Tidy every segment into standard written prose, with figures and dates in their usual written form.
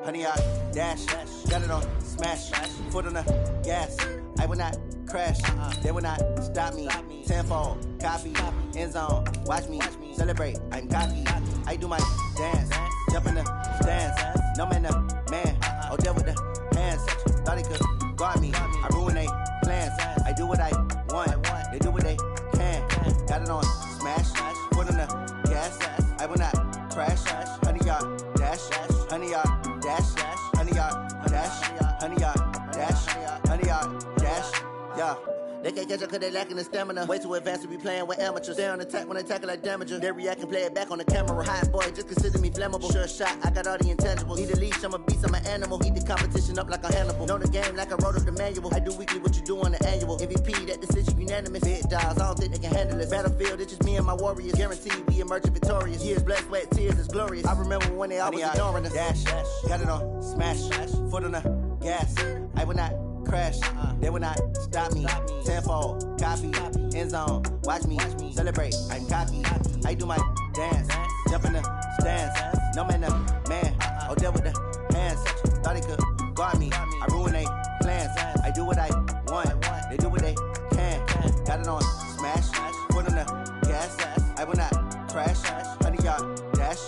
honey yard, dash, got it on, smash, foot on the gas. I will not crash, they will not stop me. Tenfold, copy, end zone, watch me celebrate. I'm cocky, I do my dance, jump in the stands. No man, the man, oh, deal with the hands. Thought he could guard me, I ruin they plans. I do what I want, they do what they can. Got it on, smash, foot on the gas. I will not crash, honey yard, dash, honey yard, dash, honey yard, dash, honey yard, dash, honey yard, dash, yeah. They can't catch up cause they lacking the stamina. Way too advanced to be playing with amateurs. Stay on attack when they tackle like damager. They react and play it back on the camera. Hot boy, just consider me flammable. Sure shot, I got all the intangibles. Need a leash, I'm a beast, I'm an animal. Heat the competition up like a Hannibal. Know the game like I wrote up the manual. I do weekly what you do on the annual. MVP, that decision unanimous. Big dogs, I don't think they can handle it. Battlefield, it's just me and my warriors. Guaranteed we emerging victorious. Years, blood, sweat, tears, it's glorious. I remember when they always ignoring us. Dash, got it on, smash, foot on the gas. I will not crash, they will not stop me. Tenfold, copy, end zone, watch me celebrate. I'm cocky, I do my dance, jump in the stands. No man, the man, oh, deal with the hands. Thought he could guard me, I ruin they plans. I do what I want, they do what they can. Got it on, smash, foot on the gas. I will not crash, honey yard, dash,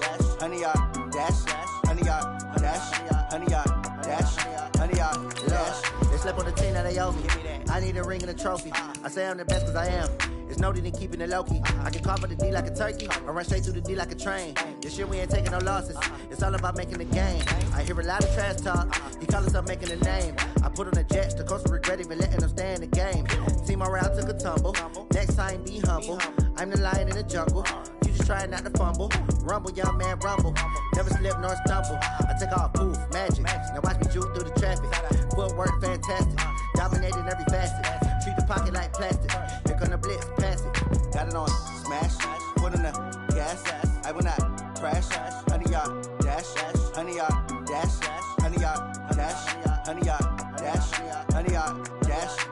honey yard, dash, honey yard, dash, honey yard, dash, honey yard, dash. Slip on the team that they owe me. I need a ring and a trophy. I say I'm the best cause I am. It's no need in keeping it low-key. I can carve the D like a turkey or run straight through the D like a train. This year we ain't taking no losses. It's all about making the game. I hear a lot of trash talk. He call himself making a name. I put on the jets. The coach will regret even letting them stay in the game. Team morale took a tumble. Next time be humble. I'm the lion in the jungle. You just trying not to fumble. Rumble, young man, rumble. Never slip nor stumble. I take off, poof, magic. Now watch me juke through the traffic. Footwork fantastic. Dominating every facet. Treat the pocket like plastic. Here come the blitz, pass it. Got it on, smash, foot on the gas. I will not crash, honey yard, dash, honey yard, dash, honey yard, dash, honey yard, dash, honey yard, dash.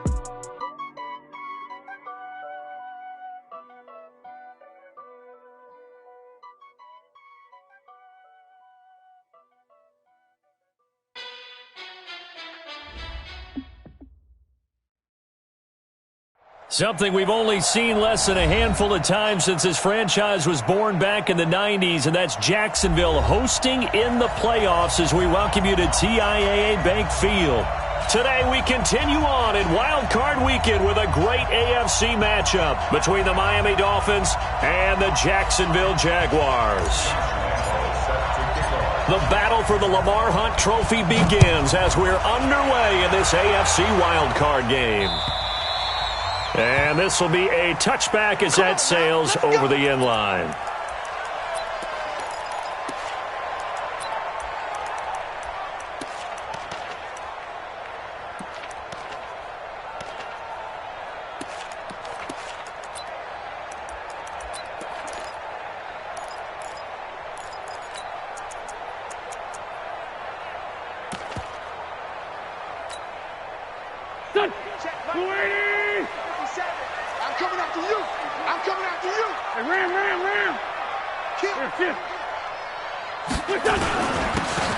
Something we've only seen less than a handful of times since this franchise was born back in the 90s, and that's Jacksonville hosting in the playoffs as we welcome you to TIAA Bank Field. Today we continue on in Wild Card Weekend with a great AFC matchup between the Miami Dolphins and the Jacksonville Jaguars. The battle for the Lamar Hunt Trophy begins as we're underway in this AFC Wild Card game. And this will be a touchback as that sails over the end line.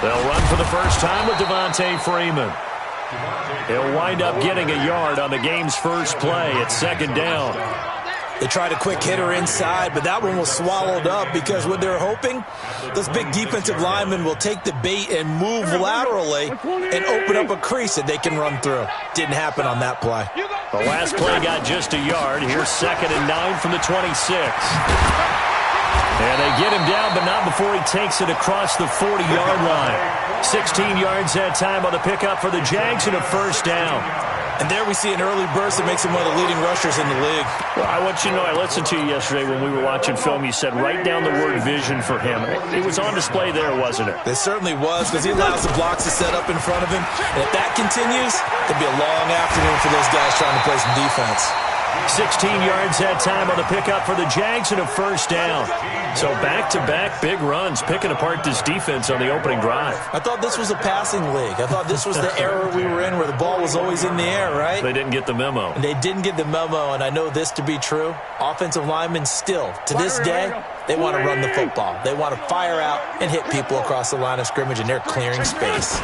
They'll run for the first time with Devontae Freeman. He'll wind up getting a yard on the game's first play at second down. They tried a quick hitter inside, but that one was swallowed up because what they're hoping, those big defensive linemen will take the bait and move laterally and open up a crease that they can run through. Didn't happen on that play. The last play got just a yard. Here's 2nd and 9 from the 26. And they get him down, but not before he takes it across the 40-yard line. 16 yards that time on the pickup for the Jags and a first down. And there we see an early burst that makes him one of the leading rushers in the league. Well, I want you to know, I listened to you yesterday when we were watching film. You said write down the word vision for him. It was on display there, wasn't it? It certainly was, because he allows the blocks to set up in front of him. And if that continues, it'll be a long afternoon for those guys trying to play some defense. 16 yards that time on the pickup for the Jags and a first down. So back-to-back big runs, picking apart this defense on the opening drive. I thought this was a passing league. I thought this was the era we were in where the ball was always in the air, right? They didn't get the memo. And they didn't get the memo, and I know this to be true. Offensive linemen still, to this day, They want to run the football. They want to fire out and hit people across the line of scrimmage, and they're clearing space.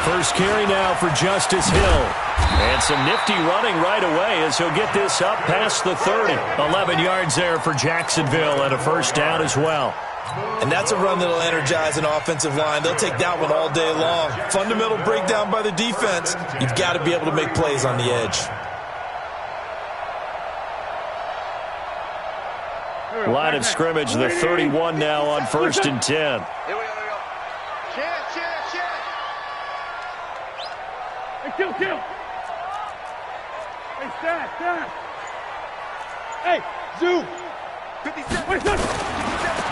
First carry now for Justice Hill. And some nifty running right away as he'll get this up past the 30. 11 yards there for Jacksonville and a first down as well. And that's a run that'll energize an offensive line. They'll take that one all day long. Fundamental breakdown by the defense. You've got to be able to make plays on the edge. Line of scrimmage, the 31 now on 1st and 10. Here we go. Chance. Hey, kill. Hey, stand. Hey, Zoo. 57.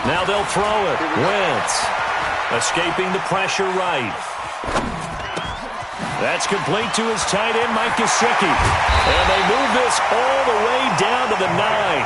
Now they'll throw it. Wentz escaping the pressure right. That's complete to his tight end, Mike Gesicki. And they move this all the way down to the 9.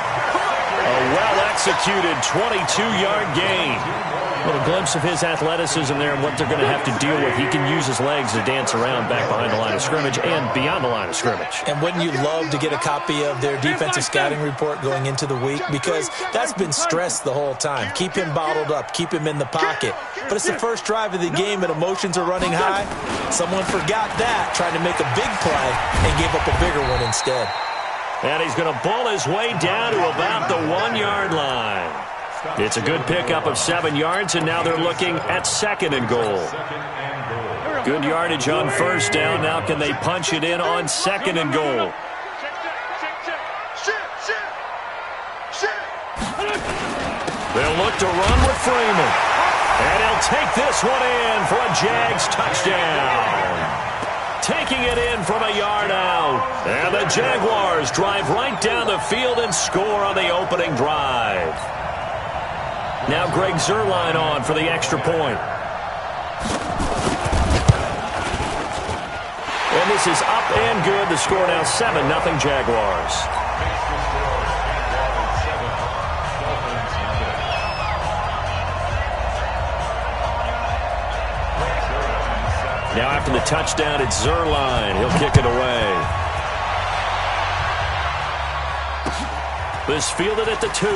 A well-executed 22-yard gain. A little glimpse of his athleticism there and what they're going to have to deal with. He can use his legs to dance around back behind the line of scrimmage and beyond the line of scrimmage. And wouldn't you love to get a copy of their defensive scouting report going into the week? Because that's been stressed the whole time. Keep him bottled up. Keep him in the pocket. But it's the first drive of the game and emotions are running high. Someone forgot that, trying to make a big play and gave up a bigger one instead. And he's going to bull his way down to about the 1-yard line. It's a good pickup of 7 yards, and now they're looking at 2nd and goal. Good yardage on first down. Now can they punch it in on 2nd and goal? They'll look to run with Freeman. And he'll take this one in for a Jags touchdown. Taking it in from a yard out. And the Jaguars drive right down the field and score on the opening drive. Now Greg Zuerlein on for the extra point. And this is up and good. The score now 7-0 Jaguars. Now after the touchdown, it's Zuerlein. He'll kick it away. This fielded at the 2.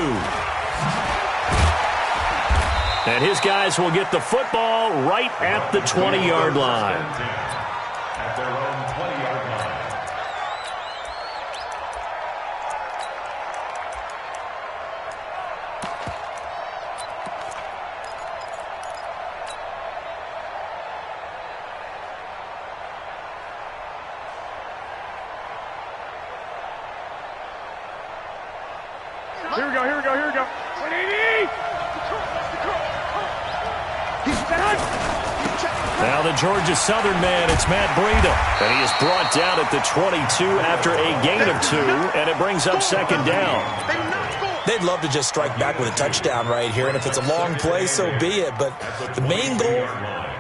And his guys will get the football right at the 20-yard line. At their own 20-yard line. Here we go. 180! Now the Georgia Southern man, it's Matt Breida. And he is brought down at the 22 after a gain of 2, and it brings up 2nd down. They'd love to just strike back with a touchdown right here, and if it's a long play, so be it. But the main goal,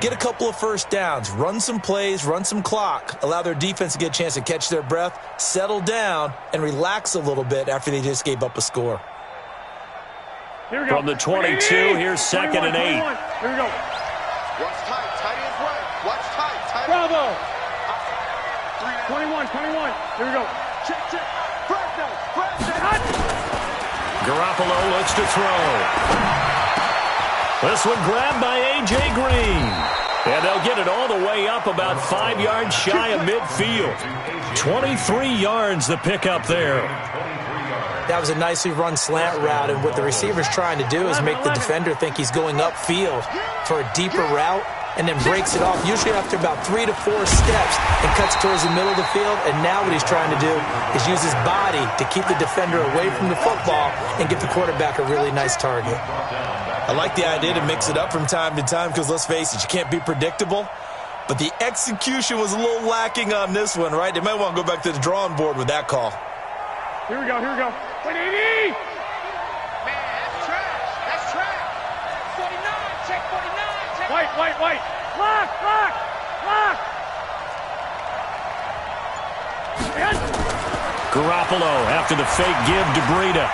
get a couple of first downs, run some plays, run some clock, allow their defense to get a chance to catch their breath, settle down, and relax a little bit after they just gave up a score. From the 22, here's 2nd and 8. Here we go. Watch tight. Tight ends right. Watch tight. Tight Bravo. 21. Here we go. Check. Fresno. Garoppolo looks to throw. This one grabbed by A.J. Green. And they'll get it all the way up about 5 yards shy of midfield. 23 yards the pickup there. That was a nicely run slant route, and what the receiver's trying to do is make the defender think he's going upfield for a deeper route, and then breaks it off, usually after about 3 to 4 steps, and cuts towards the middle of the field. And now what he's trying to do is use his body to keep the defender away from the football and give the quarterback a really nice target. I like the idea to mix it up from time to time because, let's face it, you can't be predictable. But the execution was a little lacking on this one, right? They might want to go back to the drawing board with that call. Here we go. 180! Man, that's trash. 49. Check 49. White. Lock. Garoppolo after the fake give to Breida.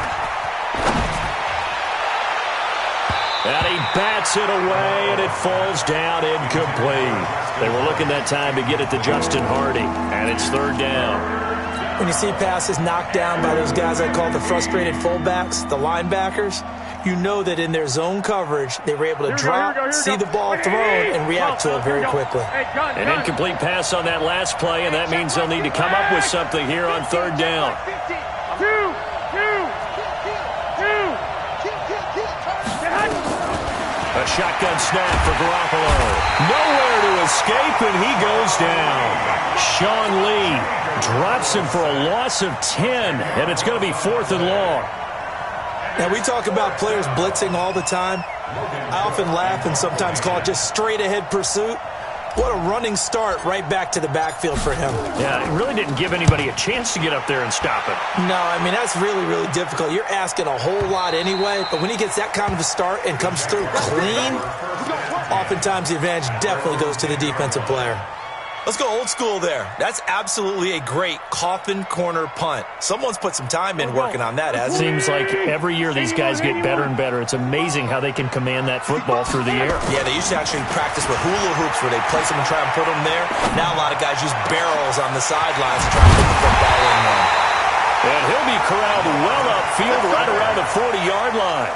And he bats it away, and it falls down incomplete. They were looking that time to get it to Justin Hardy, and it's 3rd down. When you see passes knocked down by those guys I call the frustrated fullbacks, the linebackers, you know that in their zone coverage, they were able to drop, see the ball thrown, and react to it very quickly. An incomplete pass on that last play, and that means they'll need to come up with something here on third down. A shotgun snap for Garoppolo. Nowhere to escape, and he goes down. Sean Lee drops him for a loss of 10, and it's going to be 4th and long. Now, we talk about players blitzing all the time. I often laugh and sometimes call it just straight-ahead pursuit. What a running start right back to the backfield for him. Yeah, it really didn't give anybody a chance to get up there and stop it. No, I mean, that's really, really difficult. You're asking a whole lot anyway, but when he gets that kind of a start and comes through clean, oftentimes the advantage definitely goes to the defensive player. Let's go old school there. That's absolutely a great coffin corner punt. Someone's put some time in working on that, hasn't it? Seems like every year these guys get better and better. It's amazing how they can command that football through the air. Yeah, they used to actually practice with hula hoops where they place them and try and put them there. Now a lot of guys use barrels on the sidelines to try and put the football in there. And he'll be corralled well upfield right around the 40-yard line.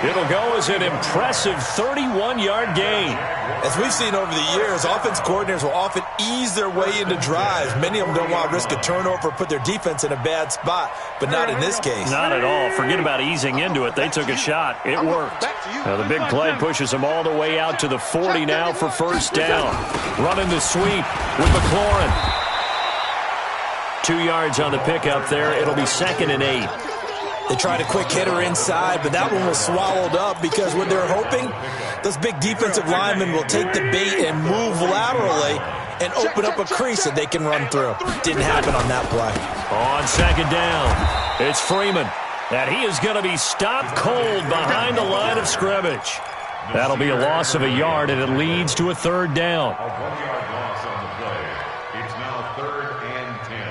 It'll go as an impressive 31-yard gain. As we've seen over the years, offense coordinators will often ease their way into drives. Many of them don't want to risk a turnover or put their defense in a bad spot, but not in this case. Not at all. Forget about easing into it. They took a shot. It worked. Now the big play pushes them all the way out to the 40 now for first down. Running the sweep with McLaurin. 2 yards on the pickup there. It'll be 2nd and 8. They tried a quick hitter inside, but that one was swallowed up because what they're hoping, those big defensive linemen will take the bait and move laterally and open up a crease that they can run through. Didn't happen on that play. On 2nd down, it's Freeman. And he is going to be stopped cold behind the line of scrimmage. That'll be a loss of a yard, and it leads to a 3rd down. A 1-yard loss on the play. It's now 3rd and 10.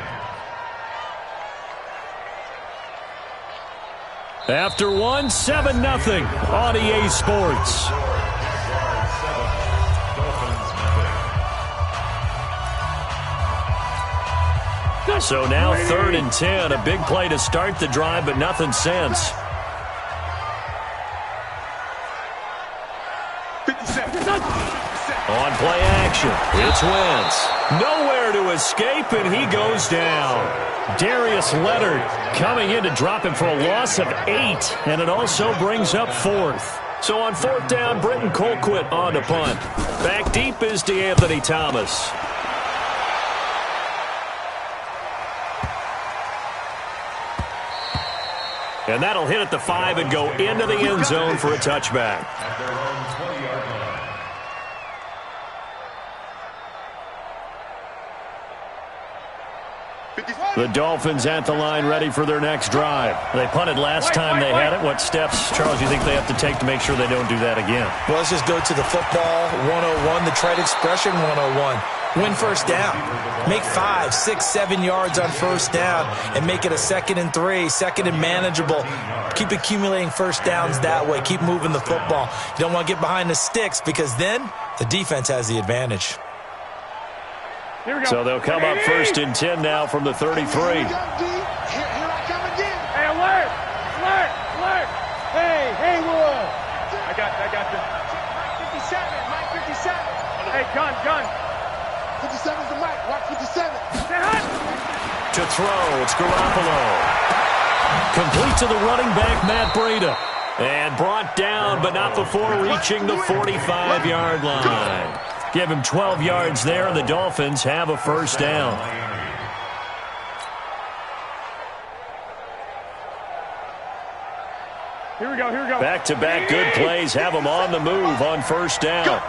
After 7-0 on EA Sports. So now 3rd and 10. A big play to start the drive, but nothing since. 57. On play action, it's Wentz. Nowhere to escape, and he goes down. Darius Leonard coming in to drop him for a loss of 8, and it also brings up 4th. So on 4th down, Britton Colquitt on to punt. Back deep is DeAnthony Thomas. And that'll hit at the 5 and go into the end zone for a touchback. At their own 20-yard line. The Dolphins at the line ready for their next drive. They punted last time they had it. What steps, Charles, do you think they have to take to make sure they don't do that again? Well, let's just go to the football 101, the trade expression 101. Win first down. Make 5, 6, 7 yards on first down and make it a 2nd and 3, 2nd and manageable. Keep accumulating first downs that way. Keep moving the football. You don't want to get behind the sticks because then the defense has the advantage. So they'll come up 1st and 10 now from the 33. Here I come again. Hey, alert! Alert! Alert! Hey, Haywood! I got this. Mike 57. Mike 57. Hey, gun. 57's the mic. Watch 57. To throw, it's Garoppolo. Complete to the running back, Matt Breida. And brought down, but not before reaching the 45-yard line. Give him 12 yards there, and the Dolphins have a first down. Here we go. Back-to-back good plays have them on the move on first down. Cut.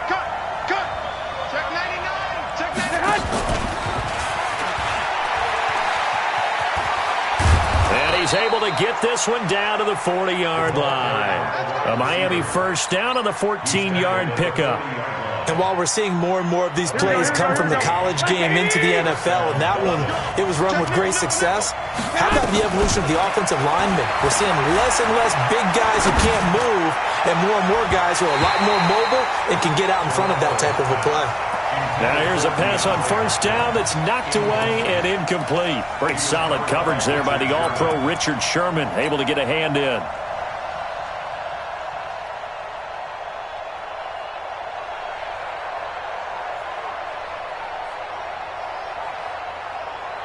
Check 99. Check 99. And he's able to get this one down to the 40-yard line. A Miami first down on the 14-yard pickup. And while we're seeing more and more of these plays come from the college game into the NFL, and that one, it was run with great success, how about the evolution of the offensive linemen? We're seeing less and less big guys who can't move and more guys who are a lot more mobile and can get out in front of that type of a play. Now here's a pass on first down that's knocked away and incomplete. Pretty solid coverage there by the All-Pro Richard Sherman, able to get a hand in.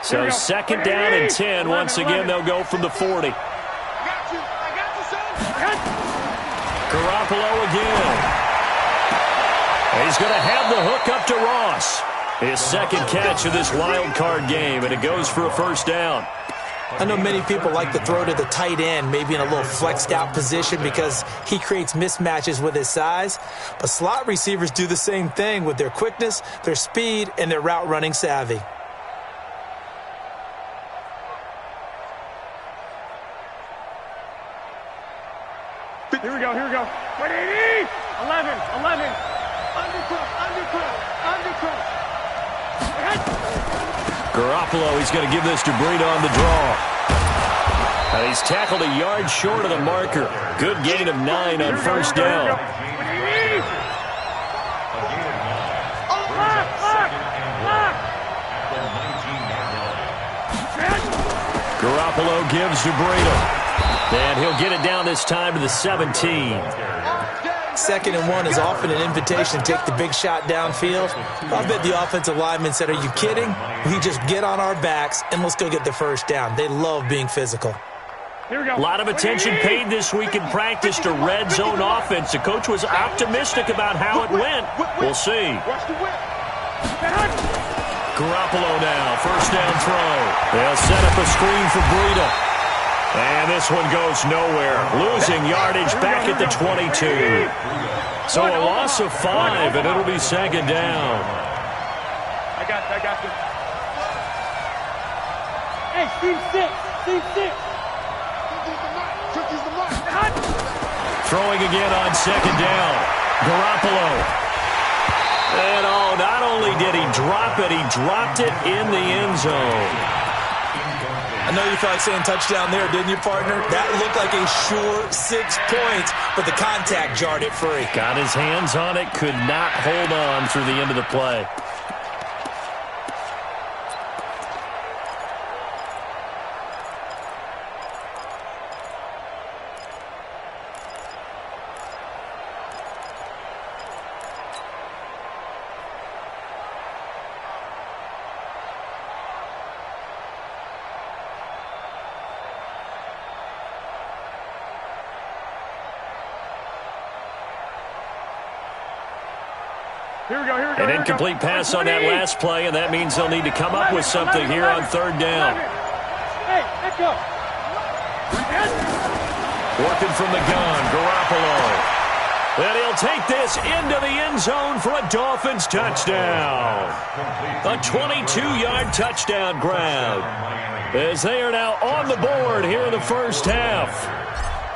So second down and 10. Once again, they'll go from the 40. I got you, son. Garoppolo again. He's going to have the hook up to Ross. His second catch of this wild card game, and it goes for a first down. I know many people like to throw to the tight end, maybe in a little flexed out position because he creates mismatches with his size. But slot receivers do the same thing with their quickness, their speed, and their route running savvy. Here we go. 180. 11. Undercut. Garoppolo, he's going to give this to Breida on the draw. And he's tackled a yard short of the marker. Good gain of 9 on first down. Garoppolo gives to Breida. And he'll get it down this time to the 17. Second and 1 is often an invitation to take the big shot downfield. I bet the offensive lineman said, "Are you kidding? We just get on our backs and let's go get the first down." They love being physical. A lot of attention paid this week in practice to red zone offense. The coach was optimistic about how it went. We'll see. Garoppolo now, first down throw. They'll set up a screen for Breida. And this one goes nowhere. Losing yardage back at the 22. So a loss of 5, and it'll be second down. I got you. Hey, Steve 6. Throwing again on second down. Garoppolo. And not only did he drop it, he dropped it in the end zone. I know you felt like saying touchdown there, didn't you, partner? That looked like a sure 6 points, but the contact jarred it free. Got his hands on it, could not hold on through the end of the play. An incomplete pass on that last play, and that means they'll need to come up with something here on third down. Hey, let's go. Working from the gun, Garoppolo. And he'll take this into the end zone for a Dolphins touchdown. A 22-yard touchdown grab. As they are now on the board here in the first half.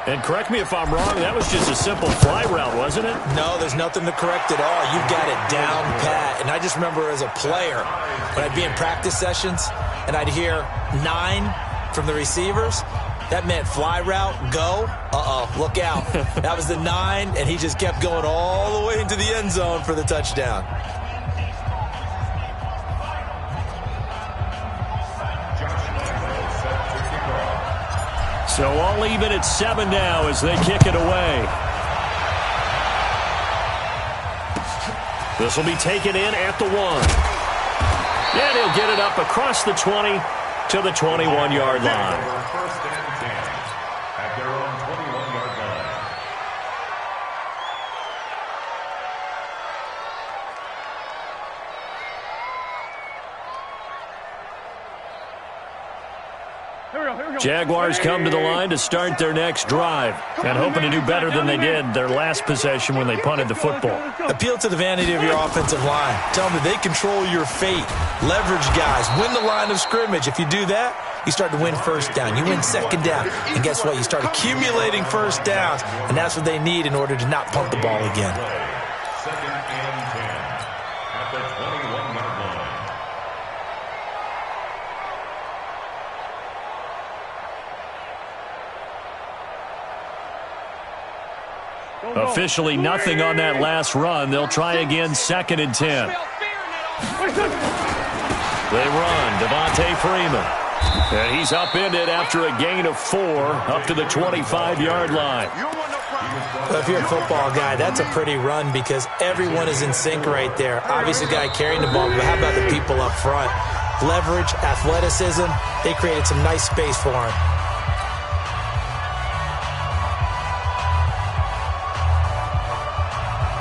And correct me if I'm wrong, that was just a simple fly route, wasn't it? No, there's nothing to correct at all. You've got it down pat. And I just remember as a player, when I'd be in practice sessions and I'd hear 9 from the receivers, that meant fly route, go. Look out. That was the 9, and he just kept going all the way into the end zone for the touchdown. So all even at 7 now as they kick it away. This will be taken in at the 1. And he'll get it up across the 20 to the 21-yard line. First and 10 at their own 21-yard line. Jaguars come to the line to start their next drive and hoping to do better than they did their last possession when they punted the football. Appeal to the vanity of your offensive line. Tell them that they control your fate. Leverage guys. Win the line of scrimmage. If you do that, you start to win first down. You win second down. And guess what? You start accumulating first downs. And that's what they need in order to not punt the ball again. Second and 10 at the 21-yard line. Officially nothing on that last run. They'll try again second and 10. They run. Devontae Freeman. And he's upended after a gain of 4 up to the 25-yard line. Well, if you're a football guy, that's a pretty run because everyone is in sync right there. Obviously, the guy carrying the ball, but how about the people up front? leverage, athleticism. They created some nice space for him.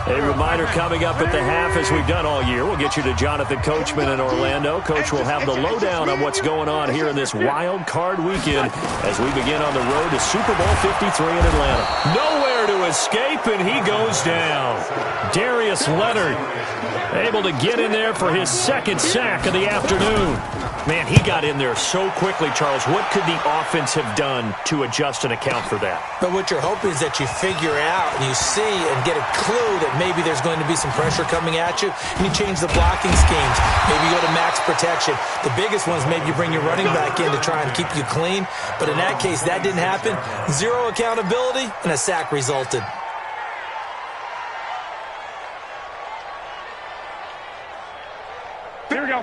A reminder coming up at the half, as we've done all year. We'll get you to Jonathan Coachman in Orlando. Coach will have the lowdown on what's going on here in this wild card weekend as we begin on the road to Super Bowl 53 in Atlanta. Nowhere to escape, and he goes down. Darius Leonard able to get in there for his second sack of the afternoon. Man, he got in there so quickly, Charles. What could the offense have done to adjust and account for that? But what you're hoping is that you figure out and you see and get a clue that maybe there's going to be some pressure coming at you, and you change the blocking schemes. Maybe you go to max protection. The biggest one is maybe you bring your running back in to try and keep you clean. But in that case, that didn't happen. Zero accountability, and a sack resulted.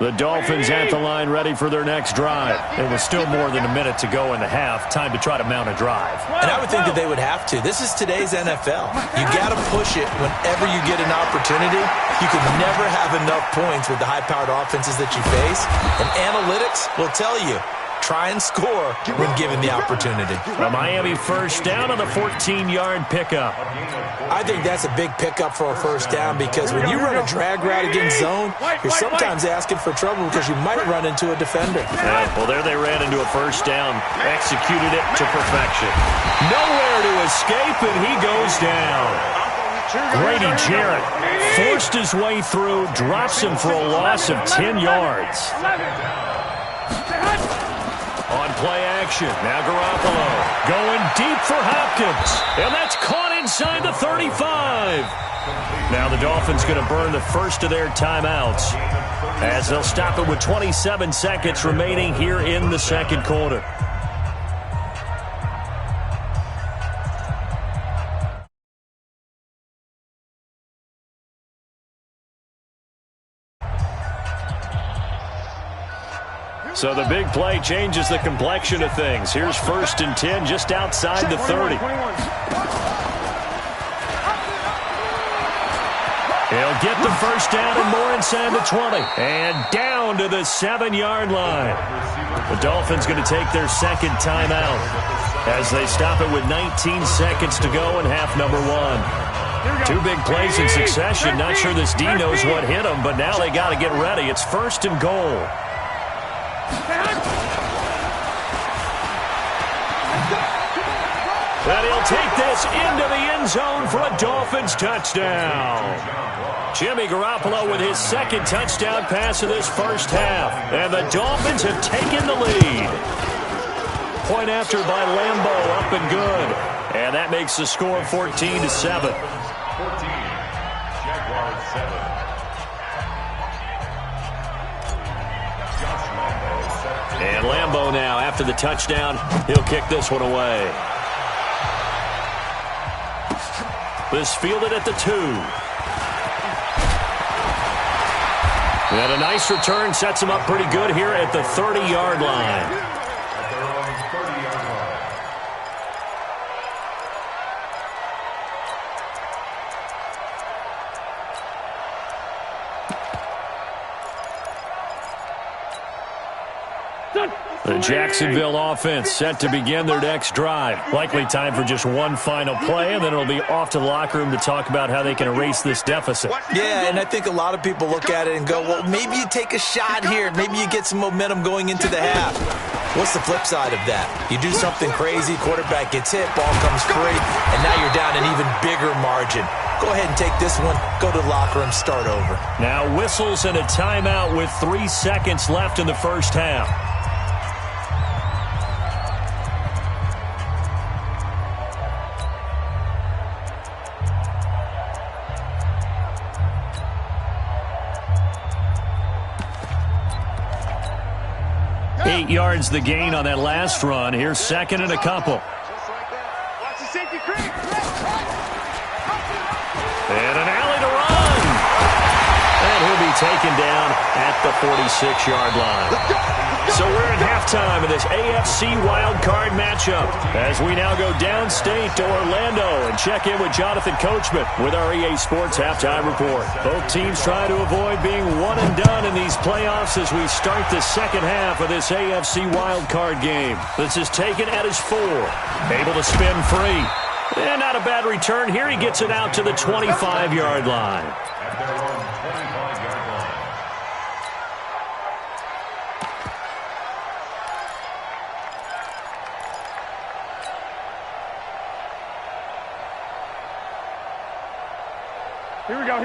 The Dolphins at the line, ready for their next drive. There was still more than a minute to go in the half. Time to try to mount a drive. And I would think that they would have to. This is today's NFL. You got to push it whenever you get an opportunity. You can never have enough points with the high-powered offenses that you face. And analytics will tell you, try and score when given the opportunity. A Miami first down on the 14-yard pickup. I think that's a big pickup for a first down because when you run a drag route against zone, you're sometimes asking for trouble because you might run into a defender. Yeah, well, there they ran into a first down. Executed it to perfection. Nowhere to escape, and he goes down. Grady Jarrett forced his way through, drops him for a loss of 10 yards. On play action, now Garoppolo going deep for Hopkins, and that's caught inside the 35. Now the Dolphins going to burn the first of their timeouts as they'll stop it with 27 seconds remaining here in the second quarter. So the big play changes the complexion of things. Here's 1st and 10 just outside the 30. He'll get the first down and more inside the 20. And down to the 7-yard line. The Dolphins going to take their second timeout as they stop it with 19 seconds to go in half number 1. Two big plays in succession. Not sure this D knows what hit him, but now they got to get ready. It's 1st and goal. And he'll take this into the end zone for a Dolphins touchdown. Jimmy Garoppolo with his second touchdown pass of this first half. And the Dolphins have taken the lead. Point after by Lambeau, up and good. And that makes the score 14-7. 14, Jaguars 7. And Lambeau now, after the touchdown, he'll kick this one away. This fielded at the 2. And a nice return sets him up pretty good here at the 30-yard line. At their own 30-yard line. The Jacksonville offense set to begin their next drive. Likely time for just one final play, and then it'll be off to the locker room to talk about how they can erase this deficit. Yeah, and I think a lot of people look at it and go, well, maybe you take a shot here. Maybe you get some momentum going into the half. What's the flip side of that? You do something crazy, quarterback gets hit, ball comes free, and now you're down an even bigger margin. Go ahead and take this one, go to the locker room, start over. Now whistles and a timeout with 3 seconds left in the first half. Eight yards the gain on that last run. Here's second and a couple. And an alley to run. And he'll to be taken down at the 46-yard line. So we're at halftime of this AFC wildcard matchup as we now go downstate to Orlando and check in with Jonathan Coachman with our EA Sports Halftime Report. Both teams try to avoid being one and done in these playoffs as we start the second half of this AFC wildcard game. This is taken at his 4. Able to spin free. And not a bad return here. He gets it out to the 25-yard line. At their own 25-yard line.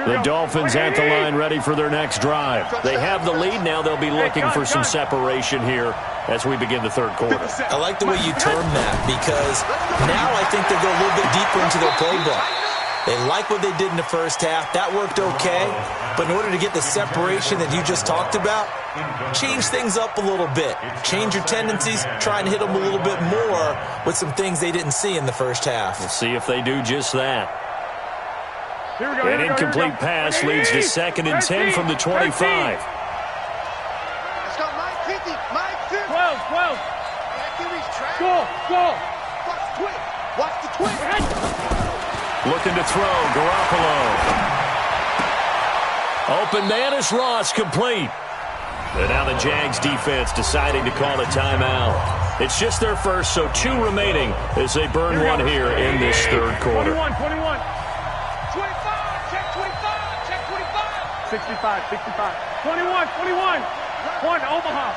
The Dolphins at the line ready for their next drive. They have the lead. Now they'll be looking for some separation here as we begin the third quarter. I like the way you term that because now I think they'll go a little bit deeper into their playbook. They like what they did in the first half. That worked okay. But in order to get the separation that you just talked about, change things up a little bit. Change your tendencies. Try and hit them a little bit more with some things they didn't see in the first half. We'll see if they do just that. An incomplete pass leads to 2nd and 10 from the 25. Let's go, Mike 50, Mike 50. 12. Go. Watch the twist. Looking to throw, Garoppolo. Open man is Ross, complete. And now the Jags defense deciding to call a timeout. It's just their first, so 2 remaining as they burn one here in this third quarter. 21. 65. 21. 1, Omaha.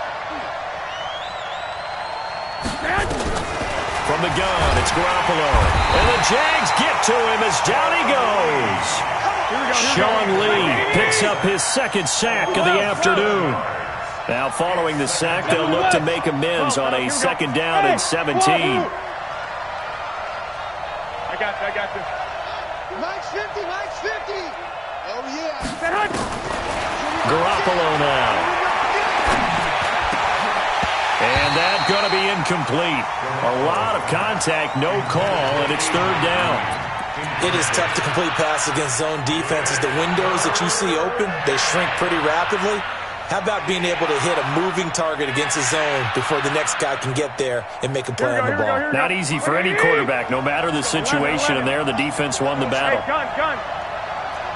From the gun, it's Garoppolo. And the Jags get to him as down he goes. Sean Lee picks up his 2nd sack of the afternoon. Now following the sack, they'll look to make amends on a 2nd down and 17. I got this. Mike's 50. Oh, yeah. Garoppolo now. And that's going to be incomplete. A lot of contact, no call, and it's 3rd down. It is tough to complete pass against zone defenses. The windows that you see open, they shrink pretty rapidly. How about being able to hit a moving target against a zone before the next guy can get there and make a play on the ball? Not easy for any quarterback, no matter the situation, and there the defense won the battle. Hey, gun.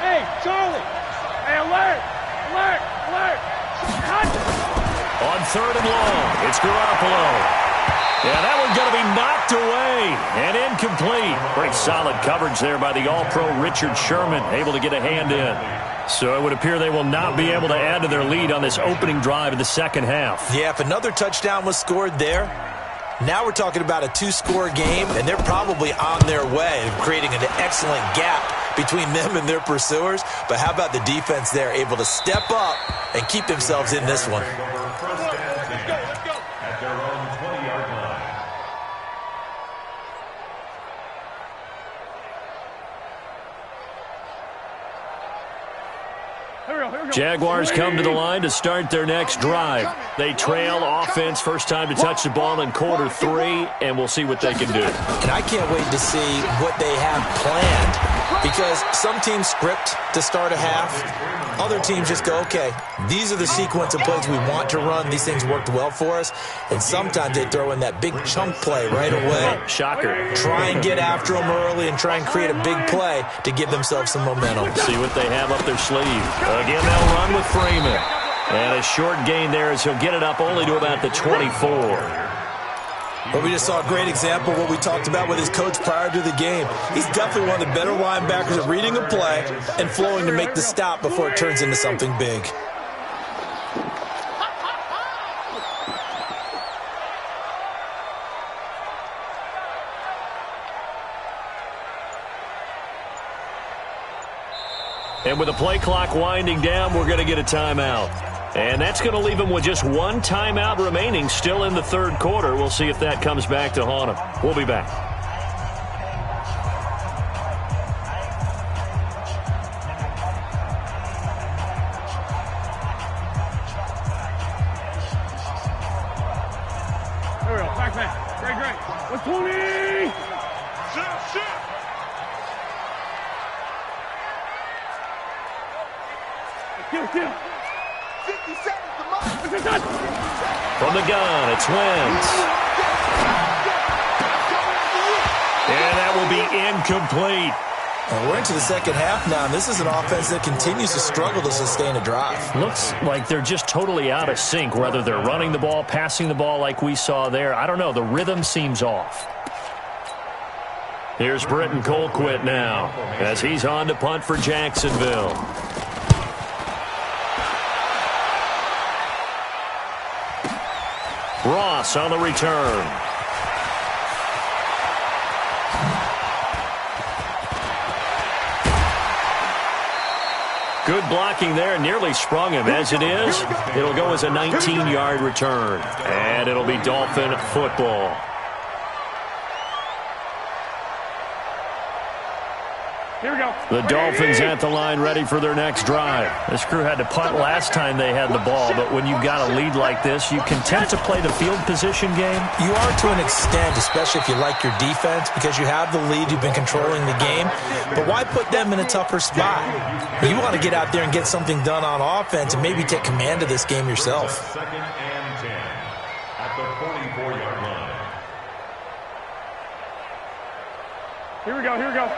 Hey, Charlie. Hey, alert. On 3rd and long, it's Garoppolo. Yeah, that one's going to be knocked away and incomplete. Pretty solid coverage there by the All-Pro Richard Sherman, able to get a hand in. So it would appear they will not be able to add to their lead on this opening drive of the second half. Yeah, if another touchdown was scored there, now we're talking about a 2-score game, and they're probably on their way of creating an excellent gap between them and their pursuers. But how about the defense there, able to step up and keep themselves in this one? Let's go. At their own 20-yard line. Jaguars come to the line to start their next drive. They trail offense, first time to touch the ball in quarter 3, and we'll see what they can do. And I can't wait to see what they have planned, because some teams script to start a half. Other teams just go, okay, these are the sequence of plays we want to run. These things worked well for us. And sometimes they throw in that big chunk play right away. Shocker. Try and get after them early and try and create a big play to give themselves some momentum. See what they have up their sleeve. Again, they'll run with Freeman. And a short gain there as he'll get it up only to about the 24. But we just saw a great example of what we talked about with his coach prior to the game. He's definitely one of the better linebackers at reading a play and flowing to make the stop before it turns into something big. And with the play clock winding down, we're going to get a timeout. And that's going to leave them with just one timeout remaining still in the third quarter. We'll see if that comes back to haunt them. We'll be back. There we go. Back. Great. 120. Sit. From the gun, it's Wentz. And that will be incomplete. And we're into the second half now, and this is an offense that continues to struggle to sustain a drive. Looks like they're just totally out of sync, whether they're running the ball, passing the ball like we saw there. I don't know. The rhythm seems off. Here's Britton Colquitt now as he's on to punt for Jacksonville. Ross on the return. Good blocking there, nearly sprung him. As it is, it'll go as a 19-yard return. And it'll be Dolphin football. Here we go. The Dolphins at the line ready for their next drive. This crew had to punt last time they had the ball, but when you've got a lead like this, you content to play the field position game? You are to an extent, especially if you like your defense, because you have the lead, you've been controlling the game. But why put them in a tougher spot? You want to get out there and get something done on offense and maybe take command of this game yourself. Second and 10 at the 44-yard line. Here we go, here we go.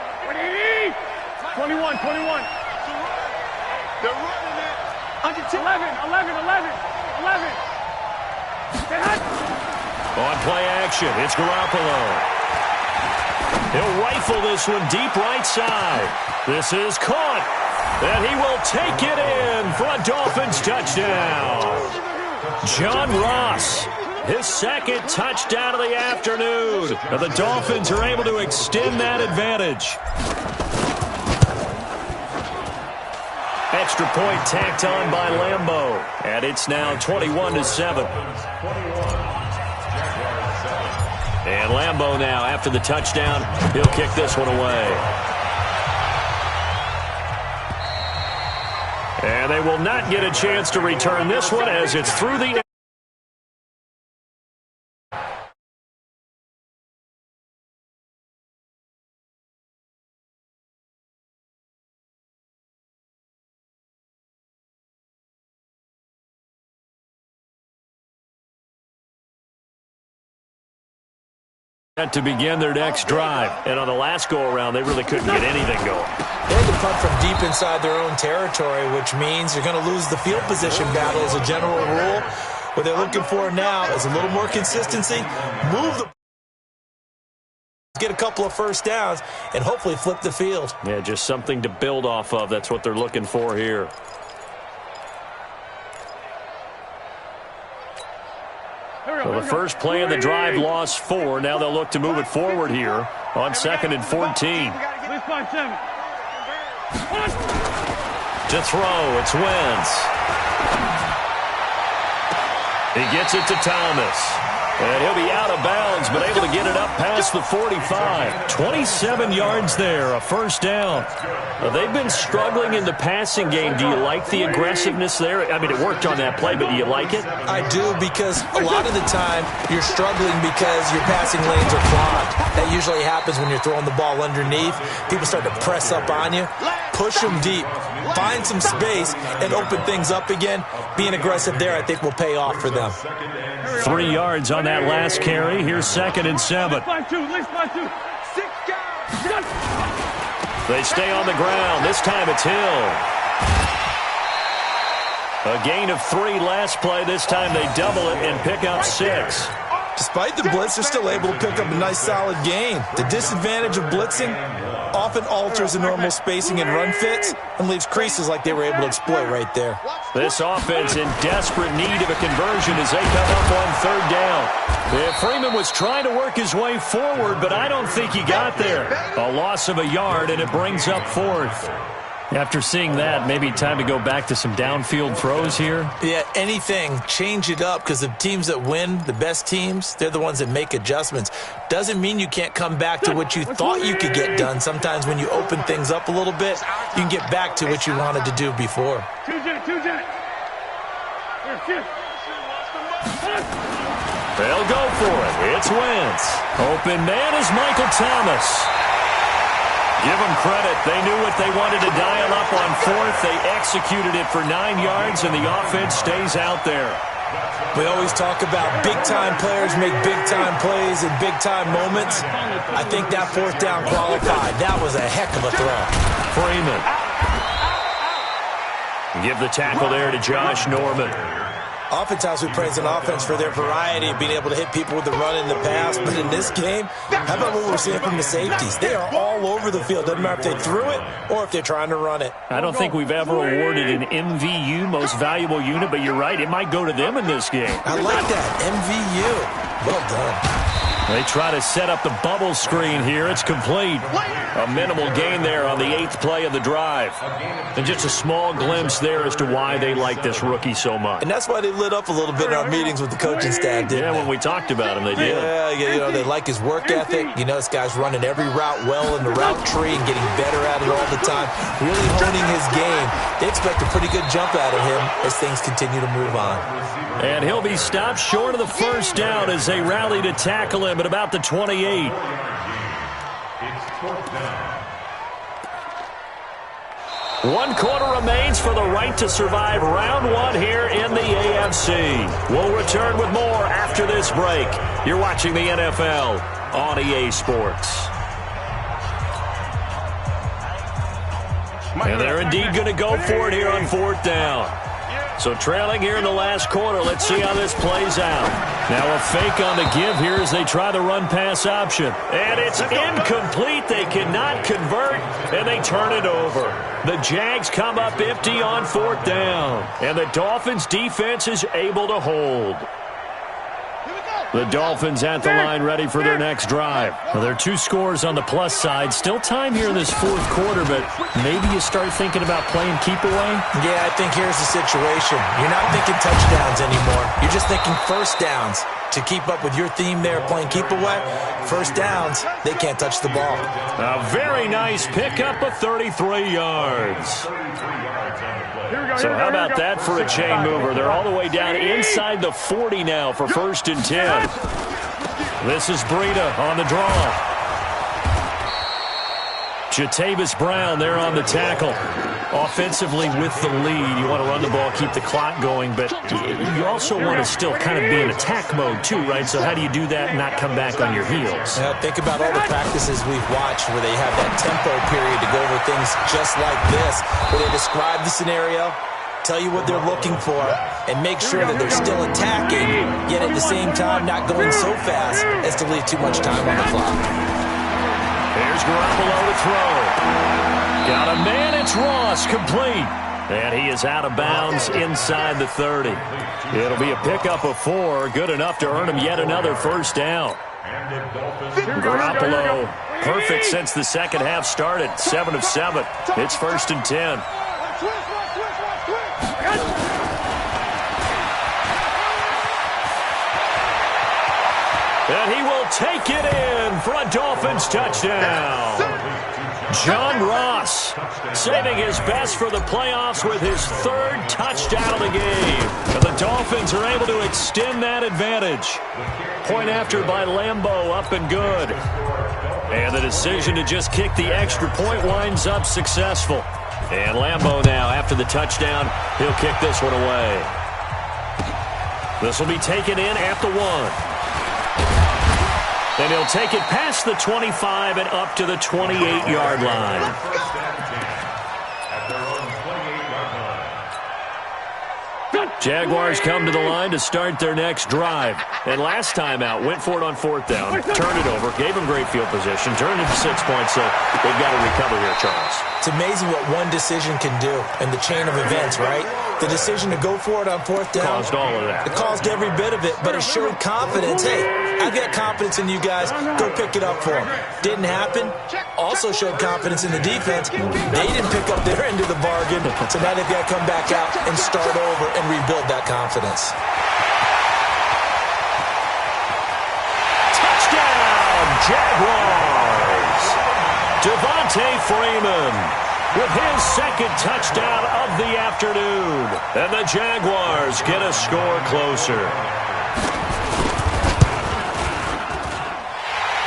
21, 21. They're running it. 11, 11, 11, 11. On play action, it's Garoppolo. He'll rifle this one deep right side. This is caught. And he will take it in for a Dolphins touchdown. John Ross, his second touchdown of the afternoon. And the Dolphins are able to extend that advantage. Extra point tacked on by Lambeau. And it's now 21-7. And Lambeau now, after the touchdown, he'll kick this one away. And they will not get a chance to return this one as it's through the... to begin their next drive. And on the last go-around, they really couldn't get anything going. They had to punt from deep inside their own territory, which means you're going to lose the field position battle as a general rule. What they're looking for now is a little more consistency, move the... get a couple of first downs, and hopefully flip the field. Yeah, just something to build off of. That's what they're looking for here. So the first play of the drive lost 4. Now they'll look to move it forward here on 2nd and 14. To throw, it's Wentz. He gets it to Thomas. And he'll be out of bounds, but able to get it up past the 45. 27 yards there, a first down. They've been struggling in the passing game. Do you like the aggressiveness there? I mean, it worked on that play, but do you like it? I do, because a lot of the time you're struggling because your passing lanes are clogged. That usually happens when you're throwing the ball underneath. People start to press up on you. Push them deep. Find some space and open things up again. Being aggressive there, I think, will pay off for them. 3 yards on that last carry. Here's 2nd and 7. They stay on the ground. This time it's Hill. A gain of 3 last play. This time they double it and pick up 6. Despite the blitz, they're still able to pick up a nice, solid gain. The disadvantage of blitzing often alters the normal spacing and run fits and leaves creases like they were able to exploit right there. This offense in desperate need of a conversion as they come up on 3rd down. Freeman was trying to work his way forward, but I don't think he got there. A loss of a yard, and it brings up 4th. After seeing that, maybe time to go back to some downfield throws here? Yeah, anything. Change it up, because the teams that win, the best teams, they're the ones that make adjustments. Doesn't mean you can't come back to what you thought you could get done. Sometimes when you open things up a little bit, you can get back to what you wanted to do before. They'll go for it. It's Wentz. Open man is Michael Thomas. Give them credit. They knew what they wanted to dial up on fourth. They executed it for 9 yards, and the offense stays out there. We always talk about big-time players make big-time plays in big-time moments. I think that fourth down qualified. That was a heck of a throw. Freeman. Give the tackle there to Josh Norman. Oftentimes we praise an offense for their variety of being able to hit people with the run in the pass, but in this game, how about what we're seeing from the safeties? They are all over the field. Doesn't matter if they threw it or if they're trying to run it. I don't think we've ever awarded an MVU, most valuable unit, but you're right, it might go to them in this game. I like that, MVU. Well done. They try to set up the bubble screen here. It's complete. A minimal gain there on the 8th play of the drive. And just a small glimpse there as to why they like this rookie so much. And that's why they lit up a little bit in our meetings with the coaching staff, didn't they? When we talked about him, they did. Yeah, you know, they like his work ethic. You know, this guy's running every route well in the route tree and getting better at it all the time. Really honing his game. They expect a pretty good jump out of him as things continue to move on. And he'll be stopped short of the first down as they rally to tackle him at about the 28. One quarter remains for the right to survive round one here in the AFC. We'll return with more after this break. You're watching the NFL on EA Sports. And they're indeed going to go for it here on fourth down. So trailing here in the last quarter. Let's see how this plays out. Now a fake on the give here as they try the run-pass option. And it's incomplete. They cannot convert, and they turn it over. The Jags come up empty on fourth down. And the Dolphins' defense is able to hold. The Dolphins at the line ready for their next drive. Well, there are 2 scores on the plus side. Still time here in this fourth quarter, but maybe you start thinking about playing keep away? Yeah, I think here's the situation. You're not thinking touchdowns anymore. You're just thinking first downs. To keep up with your theme there, playing keep away, first downs, they can't touch the ball. A very nice pickup of 33 yards. So how about that for a chain mover? They're all the way down inside the 40 now for 1st and 10. This is Breida on the draw. Jatavis Brown there on the tackle. Offensively with the lead, you want to run the ball, keep the clock going, but you also want to still kind of be in attack mode too, right? So how do you do that and not come back on your heels? Think about all the practices we've watched where they have that tempo period to go over things just like this, where they describe the scenario, tell you what they're looking for, and make sure that they're still attacking, yet at the same time not going so fast as to leave too much time on the clock. Here's Garoppolo to throw. Got a man, it's Ross, complete. And he is out of bounds inside the 30. It'll be a pickup of 4, good enough to earn him yet another first down. Garoppolo, perfect since the second half started, 7 of 7. It's 1st and 10. And he will take it in for a Dolphins touchdown. John Ross saving his best for the playoffs with his 3rd touchdown of the game. And the Dolphins are able to extend that advantage. Point after by Lambeau, up and good. And the decision to just kick the extra point winds up successful. And Lambeau now, after the touchdown, he'll kick this one away. This will be taken in at the 1. And he'll take it past the 25 and up to the 28-yard line. Jaguars come to the line to start their next drive. And last time out, went for it on 4th down, turned it over, gave them great field position, turned it to 6 points, so they've got to recover here, Charles. It's amazing what one decision can do in the chain of events, right? The decision to go for it on 4th down. Caused all of that. It caused every bit of it, but it showed confidence. Hey, I've got confidence in you guys. Go pick it up for them. Didn't happen. Also showed confidence in the defense. They didn't pick up their end of the bargain, so now they've got to come back out and start over and rebuild that confidence. Touchdown, Jaguars! Devontae Freeman with his 2nd touchdown of the afternoon. And the Jaguars get a score closer.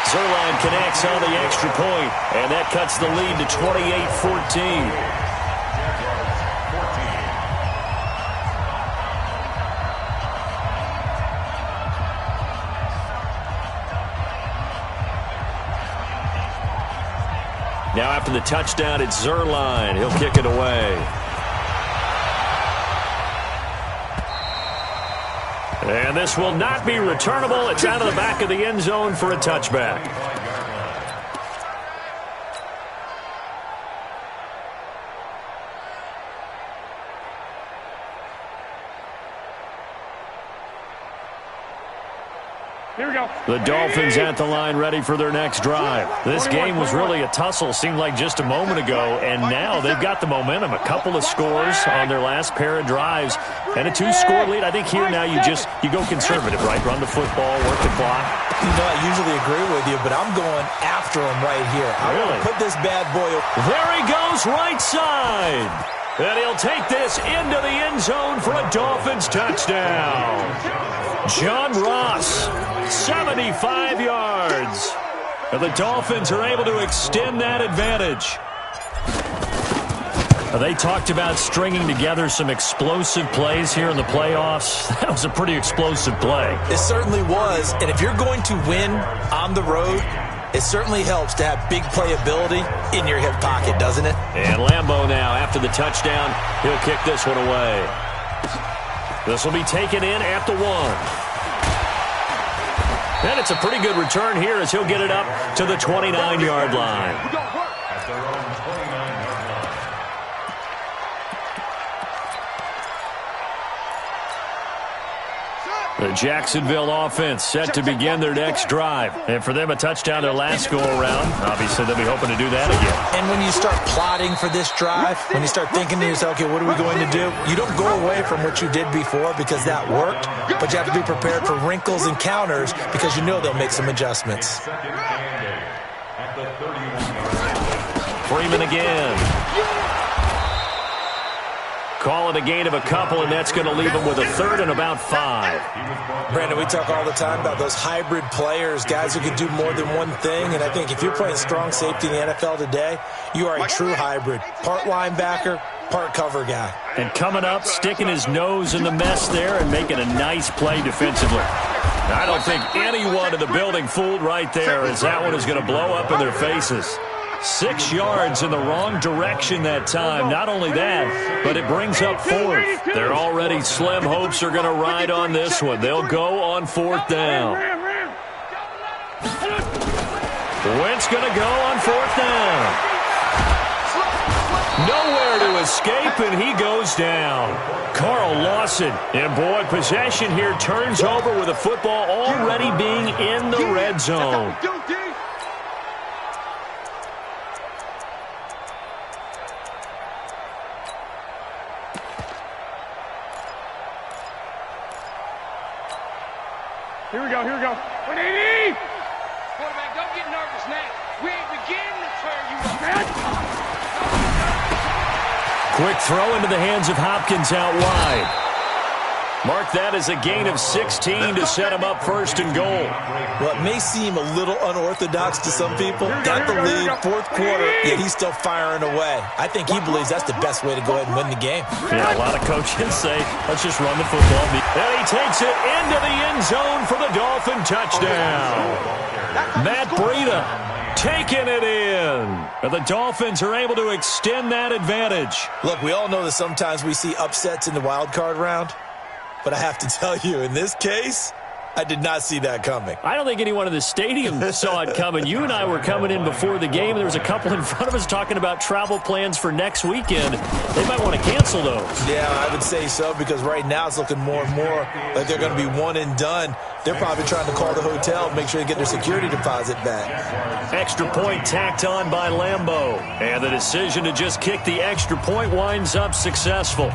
Zerline connects on the extra point, and that cuts the lead to 28-14. Now after the touchdown, it's Zerline. He'll kick it away. And this will not be returnable. It's out of the back of the end zone for a touchback. Here we go. The Dolphins at the line ready for their next drive. This game was really a tussle, seemed like just a moment ago, and now they've got the momentum. A couple of scores on their last pair of drives and a 2-score lead. I think here now you go conservative, right? Run the football, work the clock. You know, I usually agree with you, but I'm going after him right here. I want to put this bad boy. There he goes, right side. And he'll take this into the end zone for a Dolphins touchdown. John Ross, 75 yards. And the Dolphins are able to extend that advantage. They talked about stringing together some explosive plays here in the playoffs. That was a pretty explosive play. It certainly was. And if you're going to win on the road, it certainly helps to have big playability in your hip pocket, doesn't it? And Lambeau now, after the touchdown, he'll kick this one away. This will be taken in at the 1. And it's a pretty good return here as he'll get it up to the 29-yard line. The Jacksonville offense set to begin their next drive. And for them, a touchdown their last go-around. Obviously, they'll be hoping to do that again. And when you start plotting for this drive, when you start thinking to yourself, okay, what are we going to do? You don't go away from what you did before because that worked, but you have to be prepared for wrinkles and counters because you know they'll make some adjustments. Freeman again. Call it a gain of a couple, and that's going to leave him with a third and about 5. Brandon, we talk all the time about those hybrid players, guys who can do more than one thing. And I think if you're playing strong safety in the NFL today, you are a true hybrid. Part linebacker, part cover guy. And coming up, sticking his nose in the mess there and making a nice play defensively. I don't think anyone in the building fooled right there, as that one is going to blow up in their faces. 6 yards in the wrong direction that time. Not only that, but it brings up 4th. Their already slim hopes are going to ride on this one. They'll go on 4th down. Wentz going to go on 4th down. Nowhere to escape, and he goes down. Carl Lawson, and boy, possession here turns over with the football already being in the red zone. Here we go, here we go. 180! Quarterback, don't get nervous now. We ain't beginning to tear you up. Quick throw into the hands of Hopkins out wide. Mark that as a gain of 16 to set him up 1st and goal. Well, it may seem a little unorthodox to some people. Got the lead, 4th quarter, yet he's still firing away. I think he believes that's the best way to go ahead and win the game. Yeah, a lot of coaches say, let's just run the football. And he takes it into the end zone for the Dolphin touchdown. Matt Breida taking it in. And the Dolphins are able to extend that advantage. Look, we all know that sometimes we see upsets in the wild card round. But I have to tell you, in this case, I did not see that coming. I don't think anyone in the stadium saw it coming. You and I were coming in before the game. There was a couple in front of us talking about travel plans for next weekend. They might want to cancel those. Yeah, I would say so, because right now it's looking more and more like they're going to be one and done. They're probably trying to call the hotel, make sure they get their security deposit back. Extra point tacked on by Lambeau. And the decision to just kick the extra point winds up successful.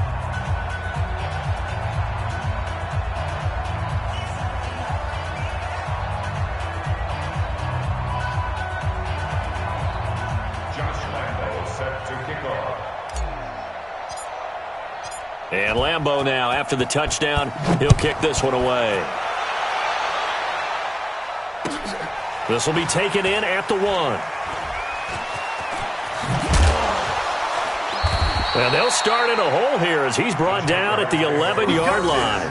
And Lambeau now, after the touchdown, he'll kick this one away. This will be taken in at the 1. And they'll start in a hole here as he's brought down at the 11-yard line.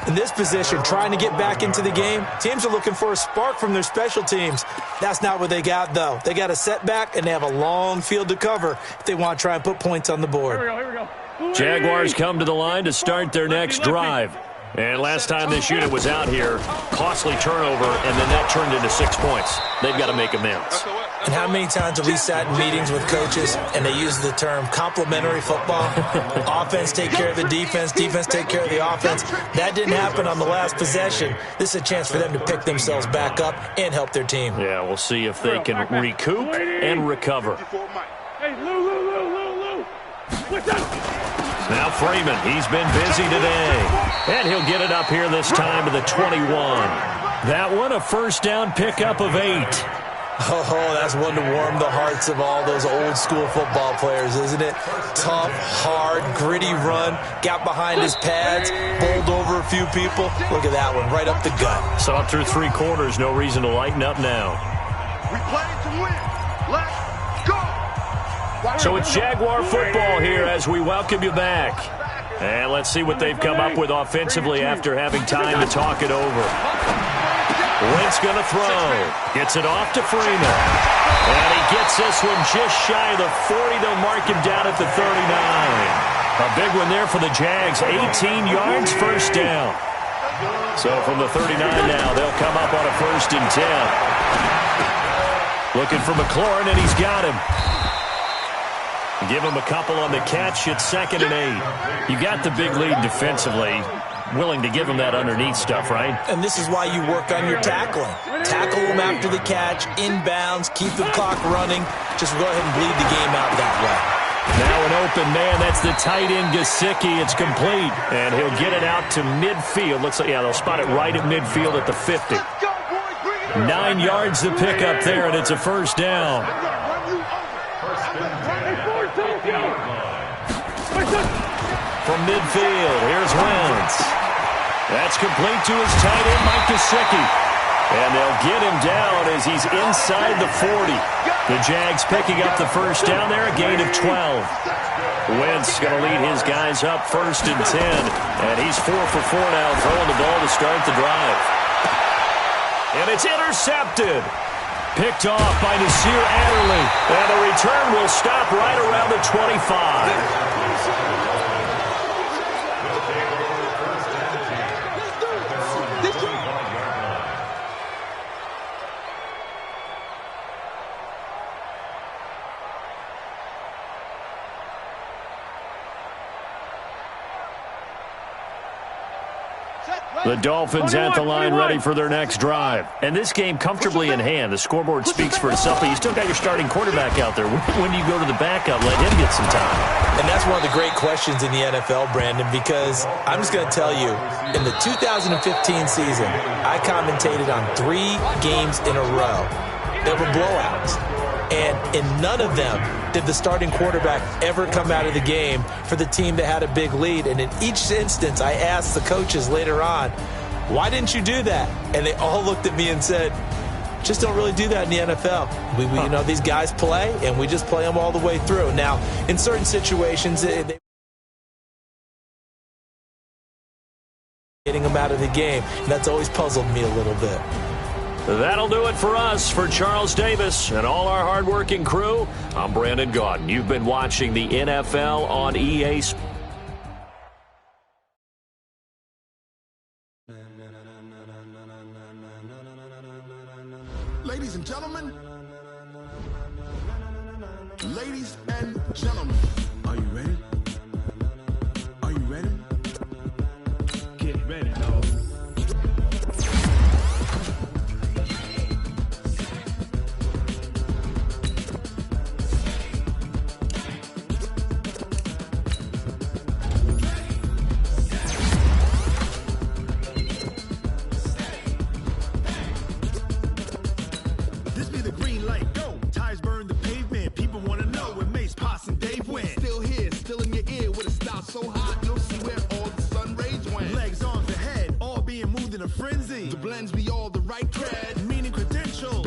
In this position, trying to get back into the game, teams are looking for a spark from their special teams. That's not what they got, though. They got a setback, and they have a long field to cover if they want to try and put points on the board. Here we go. Jaguars come to the line to start their next drive. And last time this unit was out here, costly turnover, and then that turned into 6 points. They've got to make amends. And how many times have we sat in meetings with coaches and they use the term complementary football? Offense take care of the defense, defense take care of the offense. That didn't happen on the last possession. This is a chance for them to pick themselves back up and help their team. Yeah, we'll see if they can recoup and recover. Hey, Lou. Now Freeman, he's been busy today. And he'll get it up here this time to the 21. That one, a first down pickup of 8. Oh, that's one to warm the hearts of all those old-school football players, isn't it? Tough, hard, gritty run, got behind his pads, bowled over a few people. Look at that one, right up the gut. Saw it through 3 quarters, no reason to lighten up now. We play to win. Let's go. So it's Jaguar football here as we welcome you back. And let's see what they've come up with offensively after having time to talk it over. Wentz going to throw. Gets it off to Freeman. And he gets this one just shy of the 40. They'll mark him down at the 39. A big one there for the Jags. 18 yards, first down. So from the 39 now, they'll come up on a 1st and 10. Looking for McLaurin, and he's got him. Give him a couple on the catch. It's 2nd and 8. You got the big lead defensively. Willing to give him that underneath stuff, right? And this is why you work on your tackling. Tackle them after the catch, inbounds, keep the clock running. Just go ahead and bleed the game out that way. Now an open man. That's the tight end, Gesicki. It's complete. And he'll get it out to midfield. Looks like, yeah, they'll spot it right at midfield at the 50. 9 yards to pick up there, and it's a first down. From midfield, here's Wentz. That's complete to his tight end, Mike Gesicki. And they'll get him down as he's inside the 40. The Jags picking up the first down there, a gain of 12. Wentz going to lead his guys up 1st and 10. And he's 4 for 4 now, throwing the ball to start the drive. And it's intercepted. Picked off by Nasir Adderley. And the return will stop right around the 25. The Dolphins at the line ready for their next drive. And this game comfortably in hand. The scoreboard speaks for itself, but you still got your starting quarterback out there. When do you go to the backup? Let him get some time. And that's one of the great questions in the NFL, Brandon, because I'm just going to tell you, in the 2015 season, I commentated on 3 games in a row that were blowouts. And in none of them did the starting quarterback ever come out of the game for the team that had a big lead. And in each instance, I asked the coaches later on, why didn't you do that? And they all looked at me and said, just don't really do that in the NFL. We you know, these guys play, and we just play them all the way through. Now, in certain situations, they getting them out of the game, and that's always puzzled me a little bit. That'll do it for us. For Charles Davis and all our hardworking crew, I'm Brandon Gaudin. You've been watching the NFL on EA Sports. Ladies and gentlemen, are you ready? Are you ready? Get ready, dog. So hot, you'll see where all the sun rays went. Legs, arms, and head, all being moved in a frenzy. The blends be all the right cred, meaning credentials.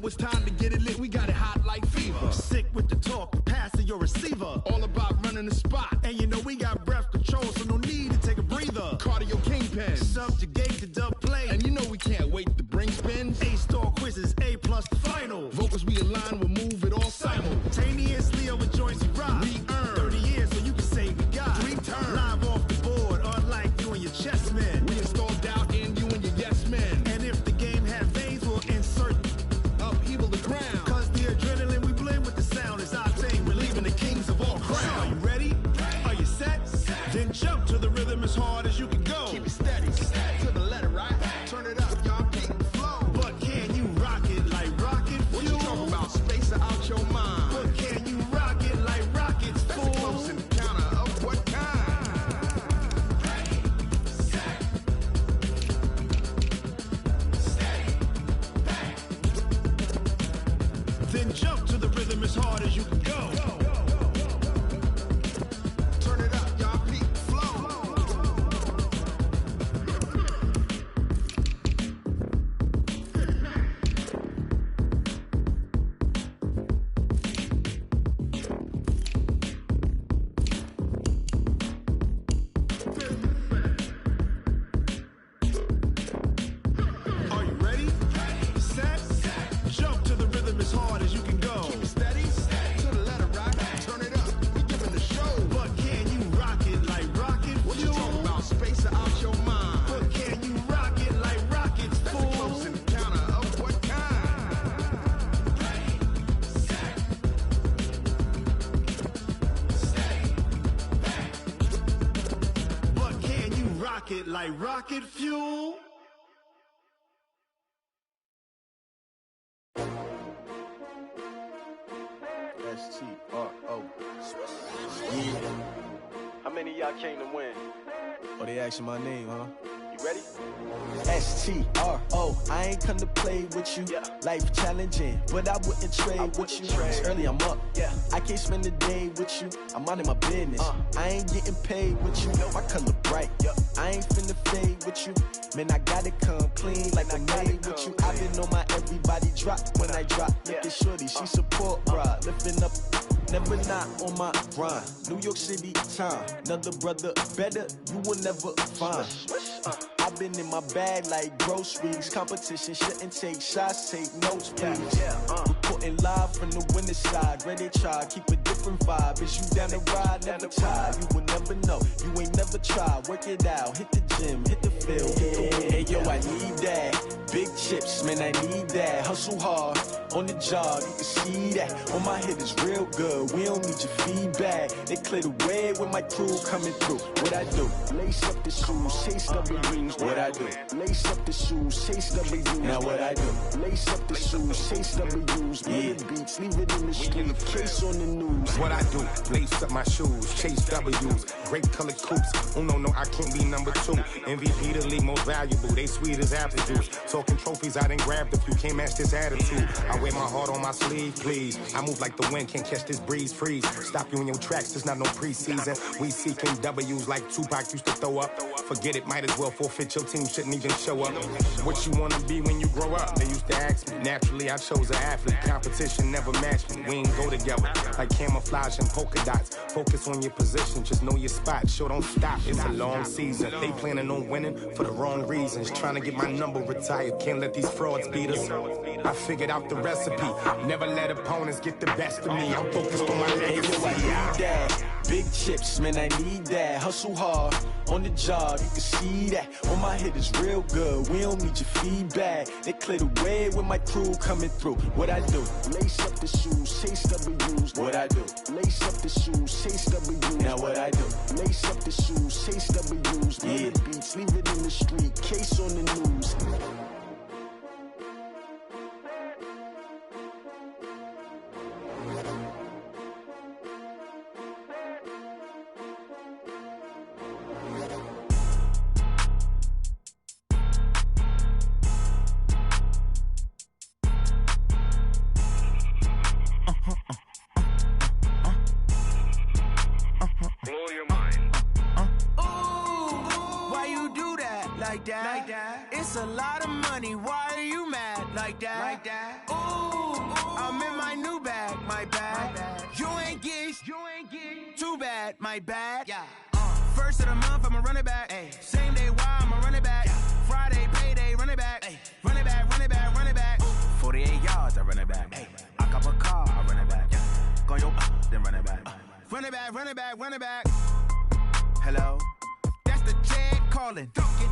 it's time to get it lit. We got it hot like fever. Sick with the talk, passing your receiver. All about running the spot. And you know we got breath control, so no need to take a breather. Cardio kingpin, subjugate the dub play. And you know we can't wait to bring spins. A-star quizzes, A+ the final. Vocals we align, we'll move it all simultaneously over joints we rock. We earn 30 years, so you can say we got 3 turns. Live off the board, unlike you and your chess men. We install doubt in you and your yes men. And if the game had veins, we'll insert upheaval the ground. Cause the adrenaline we blend with the sound is our thing. We're leaving the kings of all crowns. Are you ready? Are you set? Then jump to the rhythm as hard as you can go. Keep it steady, to the letter, right? Turn it up, y'all, keep the flow. But can you rock it like rocket fuel? What you talking about? Space out your mind. But can you rock it like rockets, fool? That's a close encounter of what kind? Ready, set, steady, bang. Then jump to the rhythm as hard as you can go. Turn it up, y'all, keep the flow. Are you ready? Set, jump to the rhythm as hard as you can go. Keep it steady, to the letter, right? Turn it up, we giving the show. But can you rock it like rocket fuel? What you talking about? Space out your mind. But can you rock it like rockets, fool? That's a close encounter of what kind? Ready, set, steady, bang. But can you rock it like rocket fuel? S-T-R-O. Yeah. How many of y'all came to win? Oh, they asking my name, huh? You ready? S-T-R-O. I ain't come to play with you. Yeah. Life challenging, but I wouldn't trade with you. trade. It's early, I'm up. Yeah. I can't spend the day with you. I'm minding my business. I ain't getting paid with you. My color bright. I ain't finna fade with you. Man, I gotta come clean like I made with you. I've been on my everybody drop when I drop. Look at shorty, she support ride. Lifting up, never not on my grind. New York City time. Another brother better, you will never find. I've been in my bag like groceries. Competition shouldn't take shots, take notes, please. Reporting live from the winning side. Ready to try, keep a different vibe. Is you down the ride, never tired. You will never know, you ain't never tried. Work it out, hit the gym, hit the field, hit the win. Hey yo, I need that. Big chips, man, I need that. Hustle hard, on the job, you can see that. On my hit is real good, we don't need your feedback. They clear the way with my crew coming through. What I do? Lace up the shoes, chase W's. What I do? Lace up the shoes, chase W's. Now what I do? Lace up the shoes, chase W's. Bring the beats, leave it in the street, case on the news. What I do? Lace up my shoes, chase W's. Great colored coops. Oh no, I can't be number 2. MVP the league most valuable. They sweet as apple juice. Talking trophies, I done grabbed a few. Can't match this attitude. I wear my heart on my sleeve, please. I move like the wind, can't catch this breeze. Freeze. Stop you in your tracks. There's not no preseason. We seeking W's like Tupac used to throw up. Forget it, might as well forfeit. Your team shouldn't even show up. What you wanna be when you grow up? They used to ask me. Naturally, I chose an athlete. Competition never matched me. We ain't go together like camouflage and polka dots. Focus on your position, just know your spot. Sure, don't stop. It's a long season. They planning on winning for the wrong reasons. Trying to get my number retired. Can't let these frauds beat us. I figured out the recipe. Never let opponents get the best of me. I'm focused on my legacy. I need that. Big chips, man, I need that. Hustle hard, on the job, you can see that. On my hit is real good, we don't need your feedback. They clear the way with my crew coming through. What I do? Lace up the shoes, chase W's. What I do? Lace up the shoes, chase W's. Now what I do? Lace up the shoes, chase W's. Bring the beats, leave it in the street, case on the news. like that. It's a lot of money, why are you mad like that? Ooh, I'm in my new bag, my bad. You ain't get too bad, my bad. First of the month, I'ma run it back. Same day, why I'ma run it back. Friday, payday, run it back. Run it back, run it back, run it back. 48 yards, I run it back. I cop a car, I run it back. Go yo, then run it back. Run it back, run it back, run it back. Hello? That's the jag calling.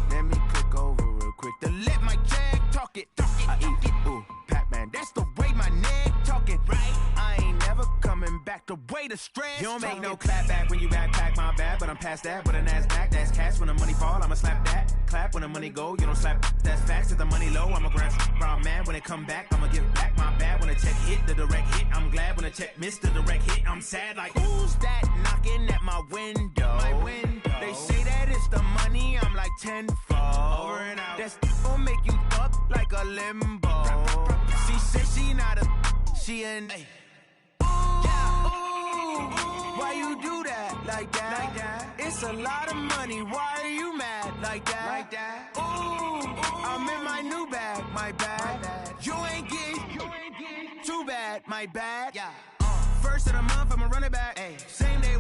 Let me click over real quick to let my jag talk it. I eat it, ooh, Pac-Man. That's the way my neck talking. Right? I ain't never coming back the way the stress. You don't make no clap back when you backpack, my bad. But I'm past that with a NASDAQ. That's cash when the money fall, I'ma slap that. Clap when the money go, you don't slap. That's facts. If the money low, I'ma grab brown man. When it come back, I'ma give back my bad. When the check hit, the direct hit. I'm glad when the check missed the direct hit. I'm sad like, who's that knocking at my window? My window. They say that it's the money, I'm like tenfold. Over and out. That's gon' make you up like a limbo. She said she not a, she an. Why you do that like that? It's a lot of money, why are you mad like that? Ooh, I'm in my new bag, my bad. You ain't get too bad, my bad. First of the month, I'ma run it back. Same day,